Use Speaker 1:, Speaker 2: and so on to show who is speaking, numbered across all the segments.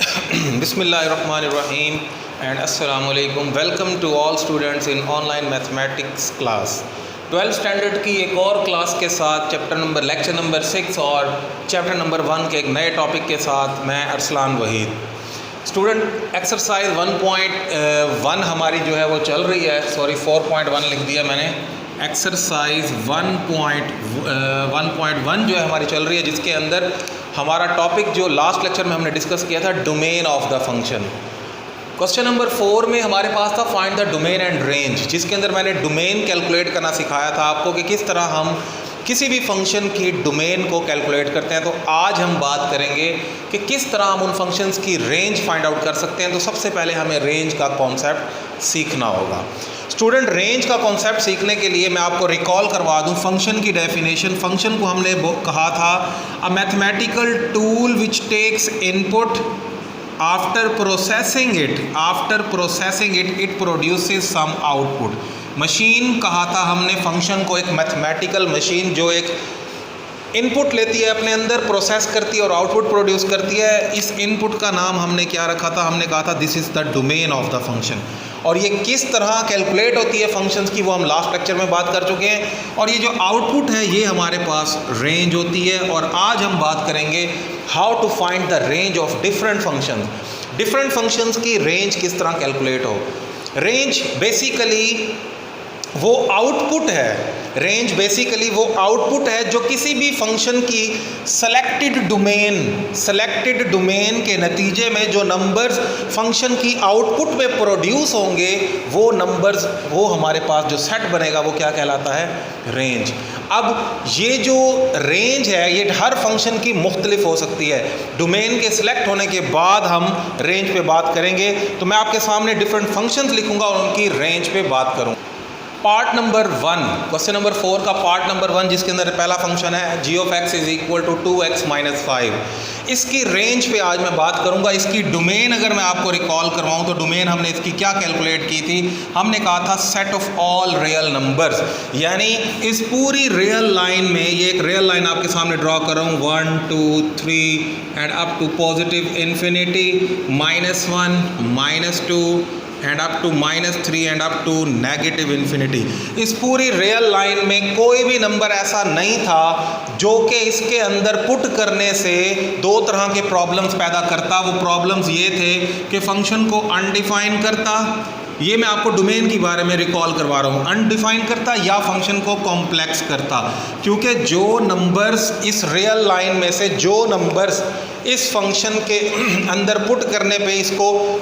Speaker 1: Bismillahirrahmanirrahim and Assalamu alaikum. Welcome to all students in online mathematics class. 12th standard की एक और class के साथ लेक्चर नंबर 6 और चैप्टर नंबर 1 के एक नए टॉपिक के साथ मैं अरसलान वहीद। स्टूडेंट एक्सरसाइज 1.1 हमारी जो है वो चल रही है, 4.1 लिख दिया मैंने। एक्सरसाइज 1.1 जो है हमारी चल रही है, जिसके अंदर हमारा टॉपिक जो लास्ट लेक्चर में हमने डिस्कस किया था, domain of the function. Question number 4 में हमारे पास था find the domain and range, जिसके अंदर मैंने डोमेन कैलकुलेट करना सिखाया था आपको कि किस तरह हम किसी भी फंक्शन की डोमेन को कैलकुलेट करते हैं। तो आज हम बात करेंगे कि किस तरह हम उन फंक्शंस की रेंज फाइंड आउट कर सकते हैं। तो सबसे पहले हमें रेंज का कॉन्सेप्ट सीखना होगा। स्टूडेंट, रेंज का कॉन्सेप्ट सीखने के लिए मैं आपको रिकॉल करवा दूं फंक्शन की डेफिनेशन। फंक्शन को हमने कहा था a mathematical tool which takes input after processing it it produces some output. Machine कहा था हमने फंक्शन को, एक मैथमेटिकल मशीन जो एक इनपुट लेती है अपने अंदर, प्रोसेस करती है और आउटपुट प्रोड्यूस करती है। इस इनपुट का नाम हमने क्या रखा था? हमने कहा था this is the domain of the function. और ये किस तरह कैलकुलेट होती है फंक्शंस की, वो हम लास्ट लेक्चर में बात कर चुके हैं। और ये जो आउटपुट है ये हमारे पास रेंज होती है। और आज हम बात करेंगे how to find the range of different functions की रेंज किस तरह कैलकुलेट हो। रेंज बेसिकली वो आउटपुट है, जो किसी भी फंक्शन की सेलेक्टेड डोमेन के नतीजे में जो नंबर्स फंक्शन की आउटपुट में प्रोड्यूस होंगे, वो नंबर्स, वो हमारे पास जो सेट बनेगा वो क्या कहलाता है? रेंज। अब ये जो रेंज है ये हर फंक्शन की मुख्तलिफ हो सकती है। डोमेन के सिलेक्ट होने के बाद हम रेंज पे बात करेंगे। तो मैं आपके सामने डिफरेंट फंक्शंस लिखूंगा और उनकी रेंज पे बात करूँगा। पार्ट नंबर 1, क्वेश्चन नंबर 4 का पार्ट नंबर 1, जिसके अंदर पहला फंक्शन है g of x = 2x - 5। इसकी रेंज पे आज मैं बात करूंगा। इसकी डोमेन अगर मैं आपको रिकॉल करवाऊं तो डोमेन हमने इसकी क्या कैलकुलेट की थी? हमने कहा था set of all real numbers. यानी इस पूरी रियल लाइन में, ये एक रियल लाइन आपके सामने ड्रॉ कर रहा हूँ, 1 2 3 and up to positive infinity, -1 -2 and up to -3 and up to negative infinity. इस पूरी रियल लाइन में कोई भी नंबर ऐसा नहीं था जो कि इसके अंदर पुट करने से दो तरह के प्रॉब्लम्स पैदा करता। वो प्रॉब्लम्स ये थे कि फंक्शन को अनडिफाइन करता, ये मैं आपको डोमेन के बारे में रिकॉल करवा रहा हूँ, अनडिफाइन करता या फंक्शन को कॉम्प्लेक्स करता। क्योंकि जो नंबर्स इस रियल लाइन में से, जो नंबर्स इस फंक्शन के अंदर पुट करने पे इसको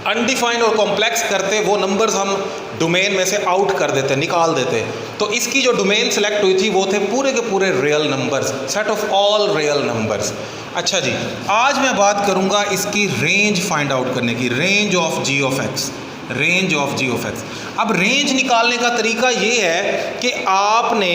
Speaker 1: अनडिफाइन और कॉम्प्लेक्स करते, वो नंबर्स हम डोमेन में से आउट कर देते, निकाल देते। तो इसकी जो डोमेन सेलेक्ट हुई थी वो थे पूरे के पूरे real numbers, set of all real numbers. अच्छा जी, आज मैं बात करूंगा इसकी रेंज फाइंड आउट करने की, range of g of x। अब रेंज निकालने का तरीका ये है कि आपने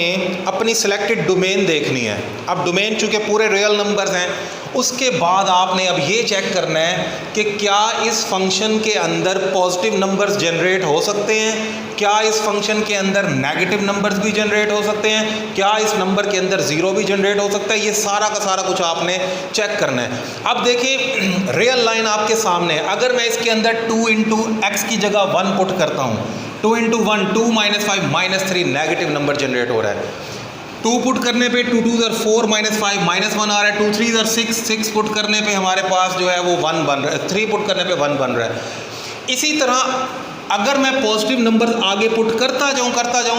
Speaker 1: अपनी सिलेक्टेड डोमेन देखनी है। अब डोमेन चूँकि पूरे रियल नंबर्स हैं, उसके बाद आपने अब ये चेक करना है कि क्या इस फंक्शन के अंदर पॉजिटिव नंबर्स जनरेट हो सकते हैं, क्या इस फंक्शन के अंदर नेगेटिव नंबर्स भी जनरेट हो सकते हैं, क्या इस नंबर के अंदर ज़ीरो भी जनरेट हो सकता है। ये सारा का सारा कुछ आपने चेक करना है। अब देखिए रियल लाइन आपके सामने है। अगर मैं इसके अंदर 2 × x की जगह 1 पुट करता हूँ, 2 × 1 2 -5 -3 नेगेटिव नंबर जनरेट हो रहा है। 2 पुट करने पे 2 2 4 -5 -1 आ रहा है, 2 3 6 पुट करने पे हमारे पास जो है वो 1 बन रहा है, 3 पुट करने पे 1 बन रहा है। इसी तरह अगर मैं पॉजिटिव नंबर आगे पुट करता जाऊं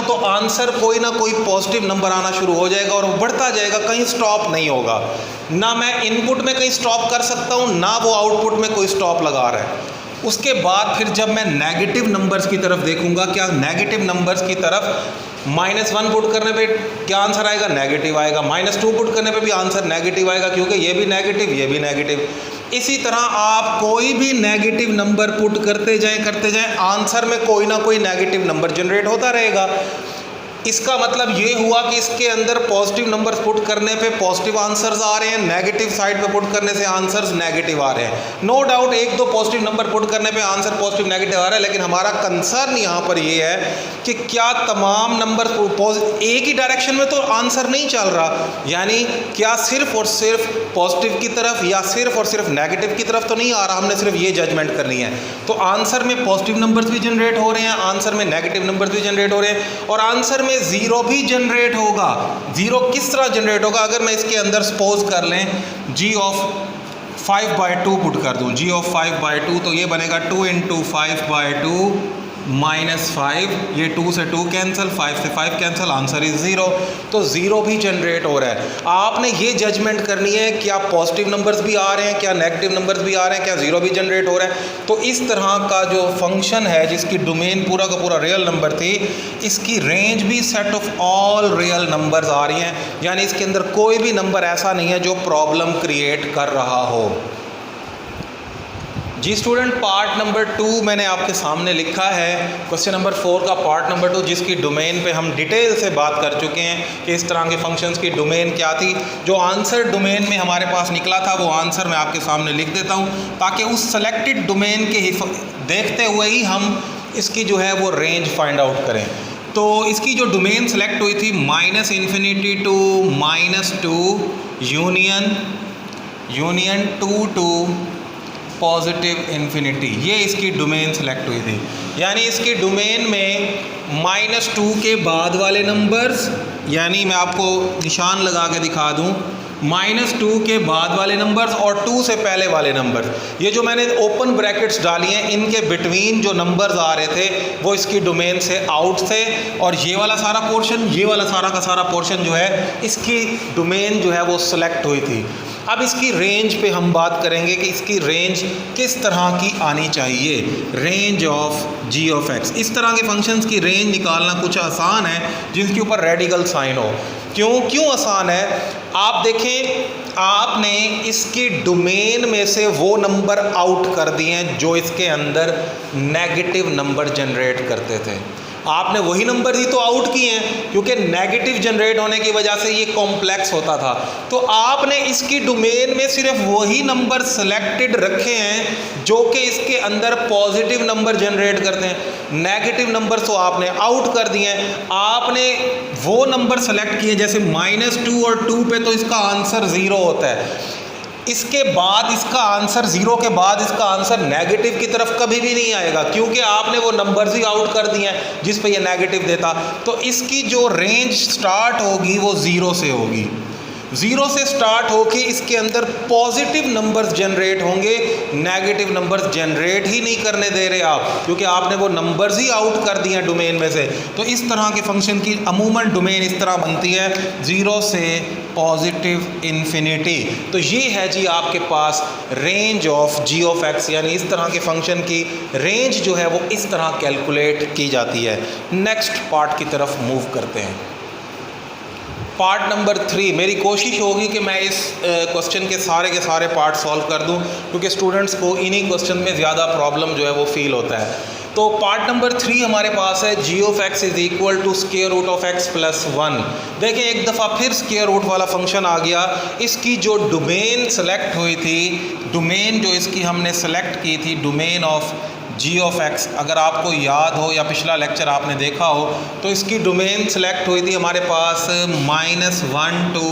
Speaker 1: तो आंसर कोई ना कोई पॉजिटिव नंबर आना शुरू हो जाएगा और वो बढ़ता जाएगा, कहीं स्टॉप नहीं होगा। ना मैं इनपुट में कहीं स्टॉप कर सकता हूं, ना वो आउटपुट में कोई स्टॉप लगा रहा है। उसके बाद फिर जब मैं नेगेटिव नंबर्स की तरफ देखूंगा, क्या नेगेटिव नंबर्स की तरफ -1 पुट करने पे क्या आंसर आएगा? नेगेटिव आएगा। -2 पुट करने पे भी आंसर नेगेटिव आएगा, क्योंकि ये भी नेगेटिव, ये भी नेगेटिव। इसी तरह आप कोई भी नेगेटिव नंबर पुट करते जाएं, आंसर में कोई ना कोई नेगेटिव नंबर जनरेट होता रहेगा। इसका मतलब ये हुआ कि इसके अंदर पॉजिटिव नंबर्स पुट करने पे पॉजिटिव आंसर्स आ रहे हैं, नेगेटिव साइड पे पुट करने से आंसर्स नेगेटिव आ रहे हैं। नो डाउट एक दो पॉजिटिव नंबर पुट करने पे आंसर पॉजिटिव नेगेटिव आ रहा है, लेकिन हमारा कंसर्न यहाँ पर ये है कि क्या तमाम नंबर एक ही डायरेक्शन में तो आंसर नहीं चल रहा, यानी क्या सिर्फ और सिर्फ पॉजिटिव की तरफ या सिर्फ और सिर्फ नेगेटिव की तरफ तो नहीं आ रहा। हमने सिर्फ ये जजमेंट करनी है। तो आंसर में पॉजिटिव नंबर्स भी जनरेट हो रहे हैं, आंसर में नेगेटिव नंबर्स भी जनरेट हो रहे हैं, और आंसर में जीरो भी जनरेट होगा। जीरो किस तरह जनरेट होगा? अगर मैं इसके अंदर सपोज कर लें g ऑफ 5/2 पुट कर दूं, g ऑफ 5/2, तो ये बनेगा 2 × 5/2 -5, ये 2 से 2 कैंसिल, 5 से 5 कैंसिल, आंसर इज 0। तो ज़ीरो भी जनरेट हो रहा है। आपने ये जजमेंट करनी है क्या पॉजिटिव नंबर्स भी आ रहे हैं, क्या नेगेटिव नंबर्स भी आ रहे हैं, क्या ज़ीरो भी जनरेट हो रहा है। तो इस तरह का जो फंक्शन है जिसकी डोमेन पूरा का पूरा रियल नंबर थी, इसकी रेंज भी set of all real numbers आ रही हैं, यानी इसके अंदर कोई भी नंबर ऐसा नहीं है जो प्रॉब्लम क्रिएट कर रहा हो। जी स्टूडेंट, पार्ट नंबर 2 मैंने आपके सामने लिखा है, क्वेश्चन नंबर 4 का पार्ट नंबर 2, जिसकी डोमेन पे हम डिटेल से बात कर चुके हैं कि इस तरह के फंक्शंस की डोमेन क्या थी। जो आंसर डोमेन में हमारे पास निकला था वो आंसर मैं आपके सामने लिख देता हूँ, ताकि उस सेलेक्टेड डोमेन के देखते हुए ही हम इसकी जो है वो रेंज फाइंड आउट करें। तो इसकी जो डोमेन सेलेक्ट हुई थी -∞ to -2 union 2 to positive infinity, ये इसकी डोमेन सेलेक्ट हुई थी। यानी इसकी डोमेन में -2 के बाद वाले नंबर्स, यानी मैं आपको निशान लगा के दिखा दूं, -2 के बाद वाले नंबर्स और 2 से पहले वाले नंबर्स, ये जो मैंने ओपन ब्रैकेट्स डाली हैं इनके बिटवीन जो नंबर्स आ रहे थे वो इसकी डोमेन से आउट थे, और ये वाला सारा पोर्शन, ये वाला सारा का सारा पोर्शन जो है इसकी डोमेन जो है वो सिलेक्ट हुई थी। अब इसकी रेंज पे हम बात करेंगे कि इसकी रेंज किस तरह की आनी चाहिए। Range of g of x, इस तरह के फंक्शंस की रेंज निकालना कुछ आसान है जिनके ऊपर रेडिकल साइन हो। क्यों आसान है? आप देखें, आपने इसकी डोमेन में से वो नंबर आउट कर दिए हैं जो इसके अंदर नेगेटिव नंबर जनरेट करते थे। आपने वही नंबर ही तो आउट किए हैं, क्योंकि नेगेटिव जनरेट होने की वजह से ये कॉम्प्लेक्स होता था। तो आपने इसकी डोमेन में सिर्फ वही नंबर सेलेक्टेड रखे हैं जो कि इसके अंदर पॉजिटिव नंबर जनरेट करते हैं। नेगेटिव नंबर तो आपने आउट कर दिए हैं। आपने वो नंबर सेलेक्ट किए जैसे -2 और 2 पे तो इसका आंसर 0 होता है। इसके बाद इसका आंसर 0 के बाद इसका आंसर नेगेटिव की तरफ कभी भी नहीं आएगा, क्योंकि आपने वो नंबर्स ही आउट कर दिए हैं जिस पे ये नेगेटिव देता। तो इसकी जो रेंज स्टार्ट होगी वो 0 से होगी। 0 से स्टार्ट होके इसके अंदर पॉजिटिव नंबर्स जनरेट होंगे, नेगेटिव नंबर्स जनरेट ही नहीं करने दे रहे आप, क्योंकि आपने वो नंबर्स ही आउट कर दिए हैं डोमेन में से। तो इस तरह के फंक्शन की अमूमन डोमेन इस तरह बनती है, 0 से पॉजिटिव इन्फिनिटी। तो ये है जी आपके पास range of g of x, यानी इस तरह के फंक्शन की रेंज जो है वो इस तरह कैलकुलेट की जाती है। नेक्स्ट पार्ट की तरफ मूव करते हैं। पार्ट नंबर 3, मेरी कोशिश होगी कि मैं इस क्वेश्चन के सारे पार्ट सॉल्व कर दूं, क्योंकि स्टूडेंट्स को इन्हीं क्वेश्चन में ज़्यादा प्रॉब्लम जो है वो फील होता है। तो पार्ट नंबर 3 हमारे पास है g of x is equal to square root of x plus 1। देखें एक दफ़ा फिर स्क्वायर रूट वाला फंक्शन आ गया। इसकी जो डोमेन सेलेक्ट हुई थी, डोमेन जो इसकी हमने सेलेक्ट की थी, domain of g of x, अगर आपको याद हो या पिछला लेक्चर आपने देखा हो तो इसकी डोमेन सेलेक्ट हुई थी हमारे पास -1 to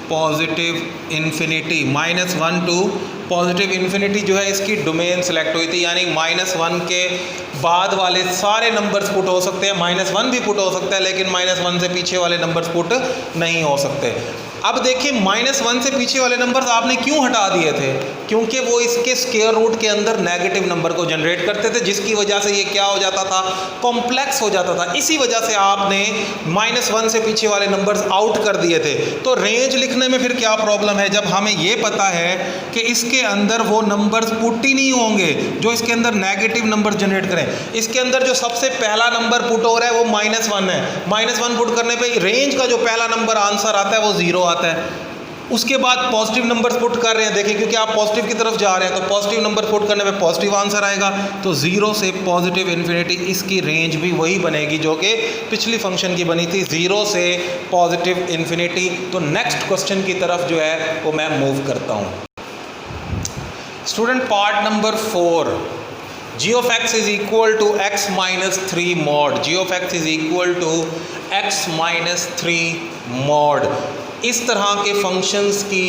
Speaker 1: positive infinity. -1 to positive infinity जो है इसकी डोमेन सेलेक्ट हुई थी, यानी -1 के बाद वाले सारे नंबर्स पुट हो सकते हैं। -1 भी पुट हो सकता है, लेकिन -1 से पीछे वाले नंबर्स पुट नहीं हो सकते। अब देखिए -1 से पीछे वाले नंबर्स आपने क्यों हटा दिए थे? क्योंकि वो इसके स्क्वायर रूट के अंदर नेगेटिव नंबर को जनरेट करते थे, जिसकी वजह से ये क्या हो जाता था, कॉम्प्लेक्स हो जाता था। इसी वजह से आपने -1 से पीछे वाले नंबर्स आउट कर दिए थे। तो रेंज लिखने में फिर क्या प्रॉब्लम है, जब हमें ये पता है कि इसके अंदर वो नंबर्स पुट ही नहीं होंगे जो इसके अंदर नेगेटिव नंबर जनरेट करें। इसके अंदर जो सबसे पहला नंबर पुट हो रहा है वो -1 है। -1 पुट करने पे रेंज का जो पहला नंबर आंसर आता है वो 0 आता है। उसके बाद पॉजिटिव नंबर पुट कर रहे हैं, देखिए क्योंकि आप पॉजिटिव की तरफ जा रहे हैं तो पॉजिटिव नंबर पुट करने पे पॉजिटिव आंसर आएगा। तो 0 से पॉजिटिव इन्फिनिटी, इसकी रेंज भी वही बनेगी जो कि पिछली फंक्शन की बनी थी, 0 से पॉजिटिव इन्फिनिटी। तो नेक्स्ट क्वेश्चन की तरफ जो है वो मैं मूव करता हूँ। Student part number 4, g of x is equal to x minus 3 mod, g of x is equal to x minus 3 mod। इस तरह के फंक्शंस की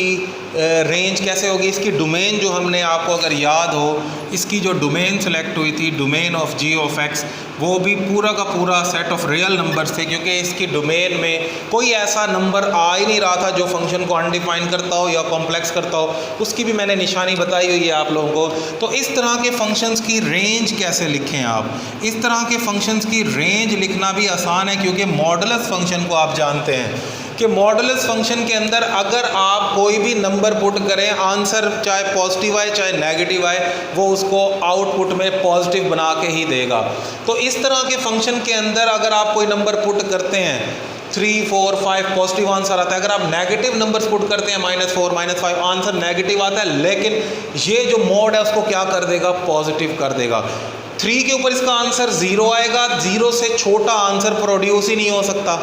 Speaker 1: रेंज कैसे होगी, इसकी डोमेन जो हमने आपको अगर याद हो, इसकी जो डोमेन सेलेक्ट हुई थी, domain of g of x, वो भी पूरा का पूरा सेट ऑफ रियल नंबर्स थे, क्योंकि इसकी डोमेन में कोई ऐसा नंबर आ ही नहीं रहा था जो फंक्शन को अनडिफाइन करता हो या कॉम्प्लेक्स करता हो। उसकी भी मैंने निशानी बताई हुई है आप लोगों को। तो इस तरह के फंक्शंस की रेंज कैसे लिखें आप, इस तरह के फंक्शंस की रेंज लिखना भी आसान है, क्योंकि मॉडुलस फंक्शन को आप जानते हैं कि मॉडुलस फंक्शन के अंदर अगर आप कोई भी नंबर पुट करें, आंसर चाहे पॉजिटिव आए चाहे नेगेटिव आए, वो उसको आउटपुट में पॉजिटिव बना के ही देगा। तो इस तरह के फंक्शन के अंदर अगर आप कोई नंबर पुट करते हैं 3, 4, 5 पॉजिटिव आंसर आता है, अगर आप नेगेटिव नंबर्स पुट करते हैं -4, -5 आंसर नेगेटिव आता है, लेकिन ये जो मोड है उसको क्या कर देगा, पॉजिटिव कर देगा। 3 के ऊपर इसका आंसर 0 आएगा, 0 से छोटा आंसर प्रोड्यूस ही नहीं हो सकता,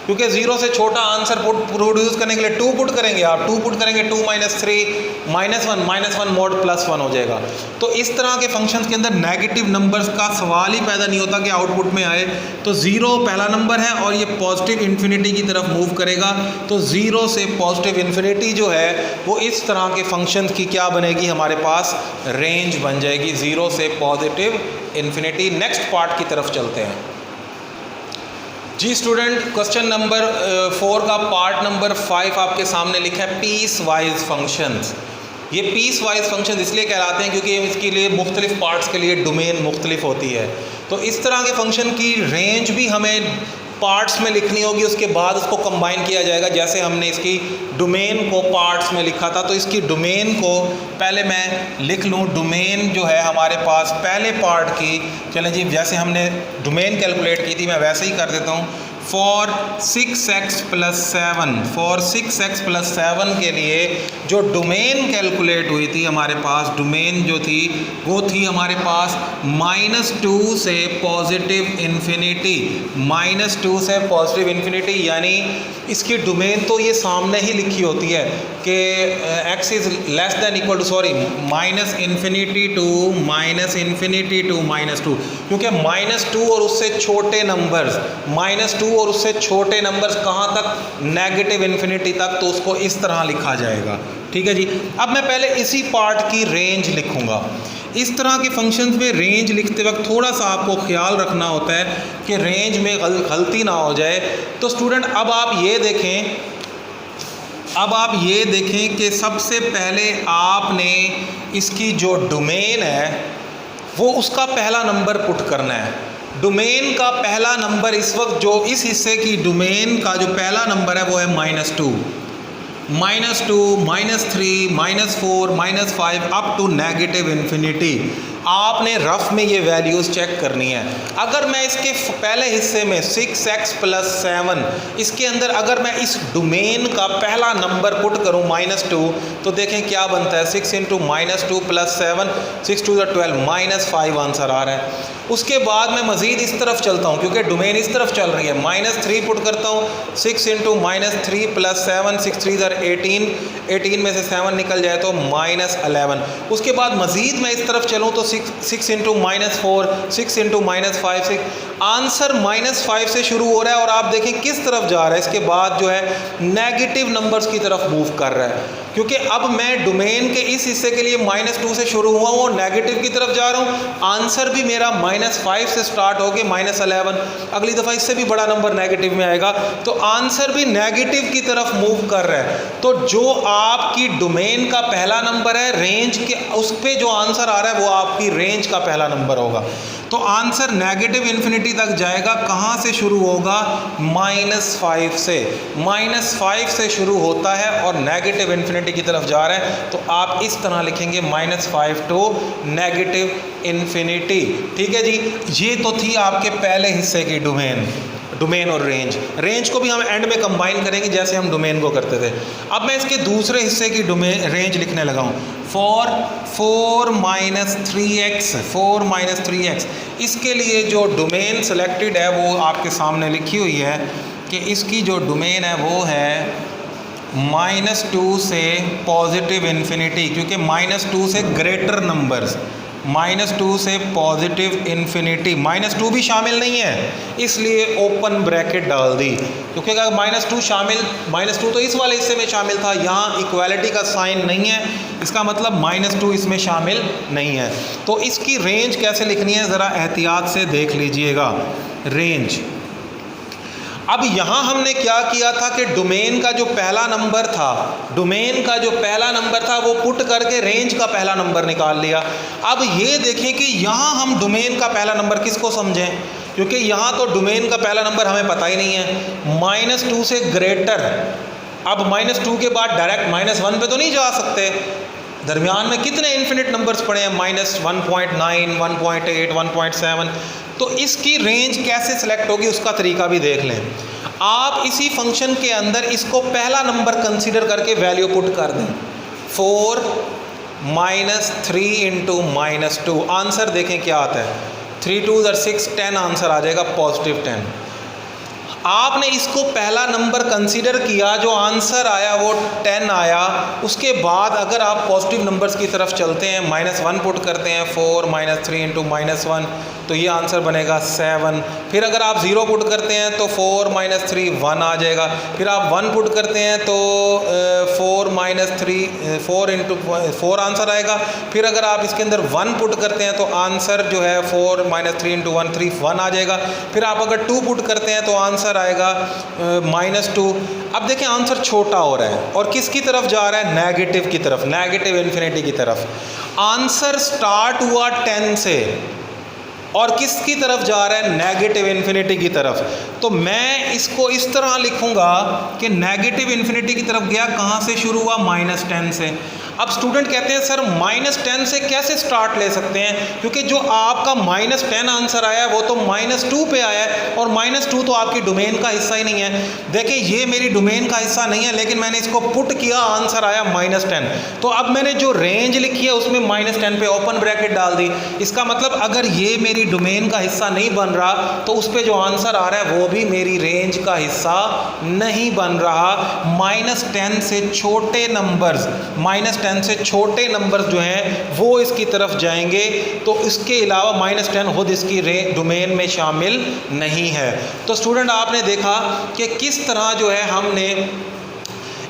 Speaker 1: क्योंकि 0 से छोटा आंसर प्रोड्यूस करने के लिए 2 पुट करेंगे आप, 2 पुट करेंगे 2 - 3 -1 मोड +1 हो जाएगा। तो इस तरह के फंक्शंस के अंदर नेगेटिव नंबर्स का सवाल ही पैदा नहीं होता कि आउटपुट में आए। तो 0 पहला नंबर है और ये पॉजिटिव इन्फिनिटी की तरफ मूव करेगा, तो 0 से पॉजिटिव इन्फिनिटी जो है वो इस तरह के फंक्शंस की क्या बनेगी, हमारे पास रेंज बन जाएगी, 0 से पॉजिटिव इन्फिनिटी। नेक्स्ट पार्ट की तरफ चलते हैं जी स्टूडेंट। क्वेश्चन नंबर 4 का पार्ट नंबर 5 आपके सामने लिखा है पीस वाइज फंक्शंस। ये पीस वाइज फंक्शन इसलिए कहलाते हैं क्योंकि इसके लिए मुख्तलिफ पार्ट्स के लिए डोमेन मुख्तलिफ होती है। तो इस तरह के फंक्शन की रेंज भी हमें पार्ट्स में लिखनी होगी, उसके बाद उसको कंबाइन किया जाएगा। जैसे हमने इसकी डोमेन को पार्ट्स में लिखा था, तो इसकी डोमेन को पहले मैं लिख लूँ। डोमेन जो है हमारे पास पहले पार्ट की, चलें जी, जैसे हमने डोमेन कैलकुलेट की थी मैं वैसे ही कर देता हूँ। फॉर 6x + 7, फॉर 6x + 7 के लिए जो डोमेन कैलकुलेट हुई थी हमारे पास, डोमेन जो थी वो थी हमारे पास -2 से पॉजिटिव इन्फिनिटी, -2 से पॉजिटिव इन्फिनिटी, यानी इसकी डोमेन तो ये सामने ही लिखी होती है कि x is less than equal to, sorry, -∞ to -2, क्योंकि -2 और उससे छोटे नंबर्स, -2 और उससे छोटे नंबर्स कहाँ तक, नेगेटिव इन्फिनिटी तक, तो उसको इस तरह लिखा जाएगा। ठीक है जी। अब मैं पहले इसी पार्ट की रेंज लिखूंगा। इस तरह के फंक्शंस में रेंज लिखते वक्त थोड़ा सा आपको ख्याल रखना होता है कि रेंज में गलती ना हो जाए। तो स्टूडेंट अब आप ये देखें कि सबसे पहले आपने इसकी जो डोमेन है वो उसका पहला नंबर पुट करना है। डोमेन का पहला नंबर इस वक्त जो इस हिस्से की डोमेन का जो पहला नंबर है वो है -2, -3, -4, -5 अप टू नेगेटिव इन्फिनिटी। आपने रफ में ये वैल्यूज़ चेक करनी है। अगर मैं इसके पहले हिस्से में 6x + 7, इसके अंदर अगर मैं इस डोमेन का पहला नंबर पुट करूं -2, तो देखें क्या बनता है, 6 × -2 + 7, 6 × 2 = 12, -5 आंसर आ रहा है। उसके बाद मैं मज़ीद इस तरफ चलता हूं क्योंकि डोमेन इस तरफ चल रही है, -3 पुट करता हूं, 6 × -3 + 7, 6 × 3 = 18, 18 में से 7 निकल जाए तो -11। उसके बाद मज़ीद मैं इस तरफ चलूँ तो 6 × -4, 6 × -5, 6, आंसर -5 से शुरू हो रहा है और आप देखें किस तरफ जा रहा है, इसके बाद जो है नेगेटिव नंबर्स की तरफ मूव कर रहा है। क्योंकि अब मैं डोमेन के इस हिस्से के लिए -2 से शुरू हुआ हूँ और नेगेटिव की तरफ जा रहा हूँ। आंसर भी मेरा -5 से स्टार्ट होके -11, अगली दफ़ा इससे भी बड़ा नंबर नेगेटिव में आएगा, तो आंसर भी नेगेटिव की तरफ मूव कर रहा है। तो जो आपकी डोमेन का पहला नंबर है, रेंज के उस पर जो आंसर आ रहा है वो आपकी रेंज का पहला नंबर होगा। तो आंसर नेगेटिव इन्फिनिटी तक जाएगा, कहाँ से शुरू होगा, -5 से, -5 से शुरू होता है और नेगेटिव इन्फिनिटी की तरफ जा रहा है। तो आप इस तरह लिखेंगे -5 टू नेगेटिव इन्फिनिटी। ठीक है जी, ये तो थी आपके पहले हिस्से की डोमेन। डोमेन और रेंज। रेंज को भी हम एंड में कंबाइन करेंगे जैसे हम डोमेन को करते थे। अब मैं इसके दूसरे हिस्से की डोमेन रेंज लिखने लगा हूँ। फॉर 4 - 3x, 4 - 3x, इसके लिए जो डोमेन सेलेक्टेड है वो आपके सामने लिखी हुई है कि इसकी जो डोमेन है वो है -2 से पॉजिटिव इन्फिनिटी, क्योंकि -2 से ग्रेटर नंबर्स, -2 से पॉजिटिव इन्फिनिटी, -2 भी शामिल नहीं है इसलिए ओपन ब्रैकेट डाल दी, क्योंकि अगर -2 शामिल, -2 तो इस वाले हिस्से में शामिल था, यहाँ इक्वालिटी का साइन नहीं है, इसका मतलब -2 इसमें शामिल नहीं है। तो इसकी रेंज कैसे लिखनी है ज़रा एहतियात से देख लीजिएगा। रेंज, अब यहाँ हमने क्या किया था कि डोमेन का जो पहला नंबर था, डोमेन का जो पहला नंबर था वो पुट करके रेंज का पहला नंबर निकाल लिया। अब ये देखें कि यहाँ हम डोमेन का पहला नंबर किसको समझें, क्योंकि यहाँ तो डोमेन का पहला नंबर हमें पता ही नहीं है। -2 से ग्रेटर, अब -2 के बाद डायरेक्ट -1 पे तो नहीं जा सकते, दरमियान में कितने इन्फिनिट नंबर्स पड़े हैं, -1.9, 1.8, 1.7। तो इसकी रेंज कैसे सेलेक्ट होगी उसका तरीका भी देख लें। आप इसी फंक्शन के अंदर इसको पहला नंबर कंसीडर करके वैल्यू पुट कर दें। 4 - 3 × -2, आंसर देखें क्या आता है। 3 2 are 6, 10 आंसर आ जाएगा +10। आपने इसको पहला नंबर कंसीडर किया, जो आंसर आया वो 10 आया। उसके बाद अगर आप पॉजिटिव नंबर्स की तरफ चलते हैं, -1 पुट करते हैं, 4 - 3 × -1, तो ये आंसर बनेगा 7। फिर अगर आप 0 पुट करते हैं तो 4 - 3 1 आ जाएगा। फिर आप 1 पुट करते हैं तो 4 - 3 4 × 4 आंसर आएगा। फिर अगर आप इसके अंदर 1 पुट करते हैं तो आंसर जो है 4 - 3 × 1 3 1 आ जाएगा। फिर आप अगर 2 पुट करते हैं तो आंसर आएगा -2। अब देखें आंसर छोटा हो रहा है और किसकी तरफ जा रहा है, नेगेटिव की तरफ, नेगेटिव इन्फिनिटी की तरफ। आंसर स्टार्ट हुआ 10 से और किसकी तरफ जा रहा है, नेगेटिव इन्फिनिटी की तरफ। तो मैं इसको इस तरह लिखूंगा कि नेगेटिव इन्फिनिटी की तरफ गया, कहाँ से शुरू हुआ, -10 से। अब स्टूडेंट कहते हैं सर -10 से कैसे स्टार्ट ले सकते हैं, क्योंकि जो आपका -10 आंसर आया है वो तो -2 पे आया है और -2 तो आपकी डोमेन का हिस्सा ही नहीं है। देखिए ये मेरी डोमेन का हिस्सा नहीं है, लेकिन मैंने इसको पुट किया, आंसर आया -10। तो अब मैंने जो रेंज लिखी है उसमें -10 पे ओपन ब्रैकेट डाल दी। इसका मतलब अगर ये मेरी डोमेन का हिस्सा नहीं बन रहा तो उस पर जो आंसर आ रहा है वो भी मेरी रेंज का हिस्सा नहीं बन रहा। -10 से छोटे नंबर्स, -10 से छोटे नंबर्स जो हैं वो इसकी तरफ जाएंगे, तो इसके अलावा -10 खुद इसकी डोमेन में शामिल नहीं है। तो स्टूडेंट आपने देखा कि किस तरह जो है हमने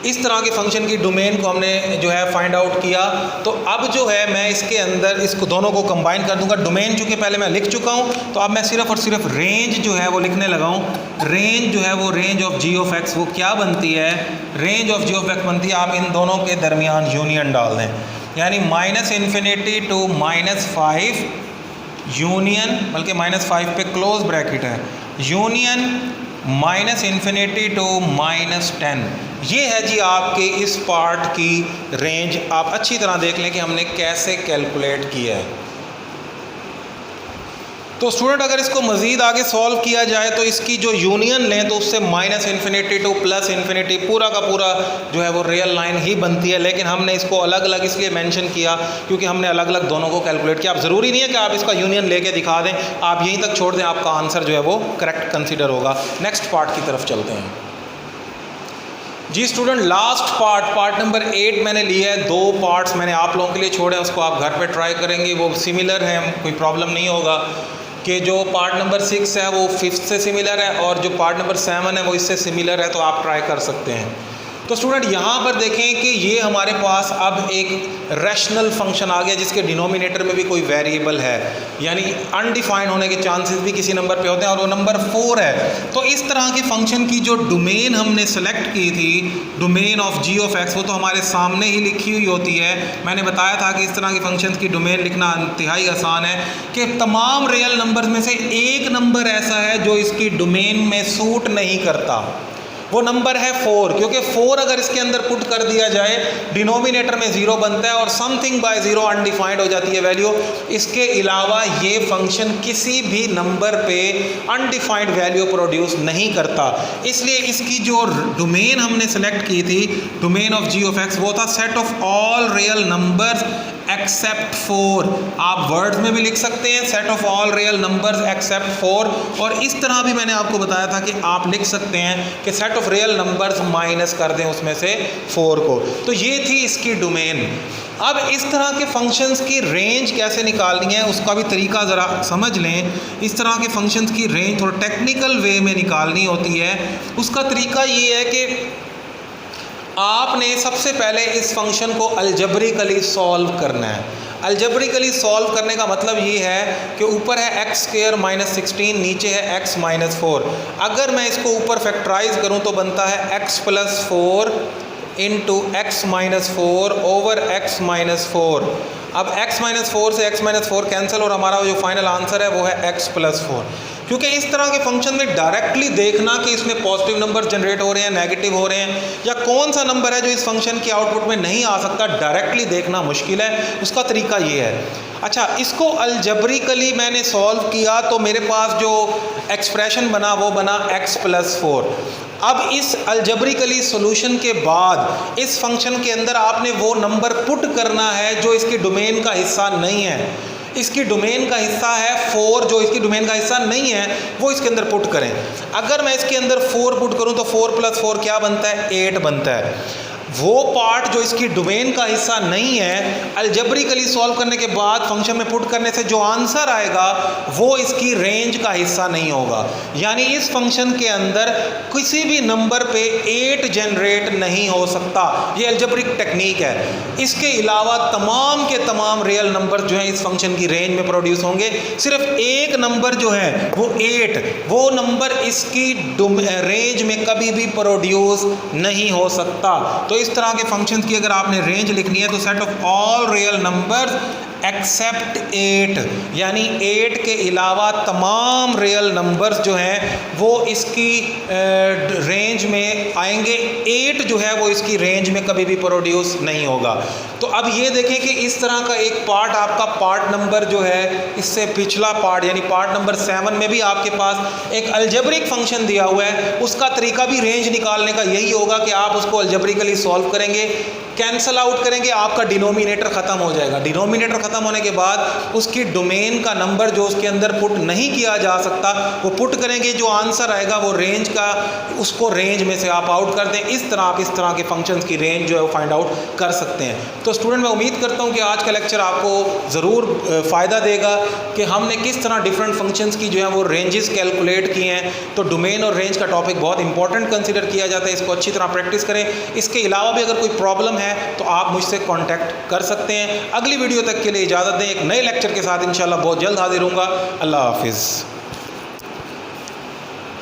Speaker 1: इस तरह के फंक्शन की डोमेन को हमने जो है फाइंड आउट किया। तो अब जो है मैं इसके अंदर इसको दोनों को कंबाइन कर दूंगा। डोमेन चूँकि पहले मैं लिख चुका हूँ तो अब मैं सिर्फ और सिर्फ रेंज जो है वो लिखने लगा हूँ। रेंज जो है वो रेंज ऑफ g(x) वो क्या बनती है, रेंज ऑफ g(x) बनती है, आप इन दोनों के दरमियान यूनियन डाल दें, यानी -∞ to -5 यूनियन, बल्कि -5 पे क्लोज ब्रैकेट है, यूनियन -∞ to -10। ये है जी आपके इस पार्ट की रेंज। आप अच्छी तरह देख लें कि हमने कैसे कैलकुलेट किया है। तो स्टूडेंट अगर इसको मज़ीद आगे सॉल्व किया जाए तो इसकी जो यूनियन लें तो उससे -∞ to +∞ पूरा का पूरा जो है वो रियल लाइन ही बनती है। लेकिन हमने इसको अलग अलग इसलिए मेंशन किया क्योंकि हमने अलग अलग दोनों को कैलकुलेट किया। अब ज़रूरी नहीं है कि आप इसका यूनियन लेके दिखा दें, आप यहीं तक छोड़ दें, आपका आंसर जो है वो करेक्ट कंसिडर होगा। नेक्स्ट पार्ट की तरफ चलते हैं जी स्टूडेंट। लास्ट पार्ट नंबर 8 मैंने लिया है। 2 पार्ट्स मैंने आप लोगों के लिए छोड़े हैं, उसको आप घर पे ट्राई करेंगे, वो सिमिलर हैं, कोई प्रॉब्लम नहीं होगा। कि जो पार्ट नंबर 6 है वो 5th से सिमिलर है और जो पार्ट नंबर 7 है वो इससे सिमिलर है, तो आप ट्राई कर सकते हैं। तो स्टूडेंट यहाँ पर देखें कि ये हमारे पास अब एक रैशनल फंक्शन आ गया जिसके डिनोमिनेटर में भी कोई वेरिएबल है, यानी अनडिफाइंड होने के चांसेस भी किसी नंबर पे होते हैं और वो नंबर 4 है। तो इस तरह के फंक्शन की जो डोमेन हमने सेलेक्ट की थी, डोमेन ऑफ g(x), वो तो हमारे सामने ही लिखी हुई होती है। मैंने बताया था कि इस तरह के फंक्शन की डोमेन लिखना इंतहाई आसान है कि तमाम रियल नंबर में से एक नंबर ऐसा है जो इसकी डोमेन में सूट नहीं करता। वो नंबर है 4, क्योंकि 4 अगर इसके अंदर पुट कर दिया जाए डिनोमिनेटर में 0 बनता है और समथिंग बाय 0 अनडिफाइंड हो जाती है वैल्यू। इसके अलावा ये फंक्शन किसी भी नंबर पे अनडिफाइंड वैल्यू प्रोड्यूस नहीं करता। इसलिए इसकी जो डोमेन हमने सेलेक्ट की थी, domain of g of x, वो था set of all real numbers except 4। आप वर्ड्स में भी लिख सकते हैं set of all real numbers except 4, और इस तरह भी मैंने आपको बताया था कि आप लिख सकते हैं कि set of real numbers minus कर दें उसमें से 4 को। तो ये थी इसकी डोमेन। अब इस तरह के फंक्शंस की रेंज कैसे निकालनी है उसका भी तरीका ज़रा समझ लें। इस तरह के फंक्शंस की रेंज थोड़ा टेक्निकल वे में निकालनी होती है। उसका तरीका ये है कि आपने सबसे पहले इस फंक्शन को अलजब्रिकली सॉल्व करना है। अलजब्रिकली सॉल्व करने का मतलब ये है कि ऊपर है x² - 16, नीचे है x - 4। अगर मैं इसको ऊपर फैक्टराइज करूं तो बनता है x + 4 into x - 4 over x - 4। अब x - 4 से x - 4 कैंसिल और हमारा जो फाइनल आंसर है वो है x + 4। क्योंकि इस तरह के फंक्शन में डायरेक्टली देखना कि इसमें पॉजिटिव नंबर जनरेट हो रहे हैं, नेगेटिव हो रहे हैं, या कौन सा नंबर है जो इस फंक्शन के आउटपुट में नहीं आ सकता, डायरेक्टली देखना मुश्किल है। उसका तरीका ये है। अच्छा, इसको अलजब्रिकली मैंने सॉल्व किया तो मेरे पास जो एक्सप्रेशन बना वो बना x + 4। अब इस अलजब्रिकली सॉल्यूशन के बाद इस फंक्शन के अंदर आपने वो नंबर पुट करना है जो इसकी डोमेन का हिस्सा नहीं है। इसकी डोमेन का हिस्सा है 4, जो इसकी डोमेन का हिस्सा नहीं है वो इसके अंदर पुट करें। अगर मैं इसके अंदर 4 पुट करूं तो 4 + 4 क्या बनता है? 8 बनता है। वो पार्ट जो इसकी डोमेन का हिस्सा नहीं है, अलजब्रिकली सॉल्व करने के बाद फंक्शन में पुट करने से जो आंसर आएगा वो इसकी रेंज का हिस्सा नहीं होगा। यानी इस फंक्शन के अंदर किसी भी नंबर पे 8 जनरेट नहीं हो सकता। ये अलजब्रिक टेक्निक है। इसके अलावा तमाम के तमाम रियल नंबर जो हैं इस फंक्शन की रेंज में प्रोड्यूस होंगे। सिर्फ एक नंबर जो है वो 8, वो नंबर इसकी रेंज में कभी भी प्रोड्यूस नहीं हो सकता। तो इस तरह के फंक्शंस की अगर आपने रेंज लिखनी है तो set of all real numbers accept 8, यानी 8 के अलावा तमाम रियल नंबर्स जो हैं वो इसकी रेंज में आएंगे। 8 जो है वो इसकी रेंज में कभी भी प्रोड्यूस नहीं होगा। तो अब ये देखें कि इस तरह का एक पार्ट, आपका पार्ट नंबर जो है इससे पिछला पार्ट यानी पार्ट नंबर 7 में भी आपके पास एक अलजब्रिक फंक्शन दिया हुआ है। उसका तरीका भी रेंज निकालने का यही होगा कि आप उसको अलजब्रिकली सॉल्व करेंगे, कैंसल आउट करेंगे, आपका डिनोमिनेटर ख़त्म हो जाएगा। डिनोमिनेटर ख़त्म होने के बाद उसकी डोमेन का नंबर जो उसके अंदर पुट नहीं किया जा सकता वो पुट करेंगे, जो आंसर आएगा वो रेंज का, उसको रेंज में से आप आउट कर दें। इस तरह आप इस तरह के फंक्शंस की रेंज जो है वो फाइंड आउट कर सकते हैं। तो स्टूडेंट, मैं उम्मीद करता हूँ कि आज का लेक्चर आपको ज़रूर फ़ायदा देगा कि हमने किस तरह डिफरेंट फंक्शंस की जो है वो रेंजेस कैलकुलेट किए हैं। तो डोमेन और रेंज का टॉपिक बहुत इंपॉर्टेंट कंसिडर किया जाता है। इसको अच्छी तरह प्रैक्टिस करें। इसके अलावा भी अगर कोई प्रॉब्लम है तो आप मुझसे कांटेक्ट कर सकते हैं। अगली वीडियो तक के लिए इजाज़त दें। एक नए लेक्चर के साथ इंशाल्लाह बहुत जल्द हाजिर होऊंगा। अल्लाह हाफिज़।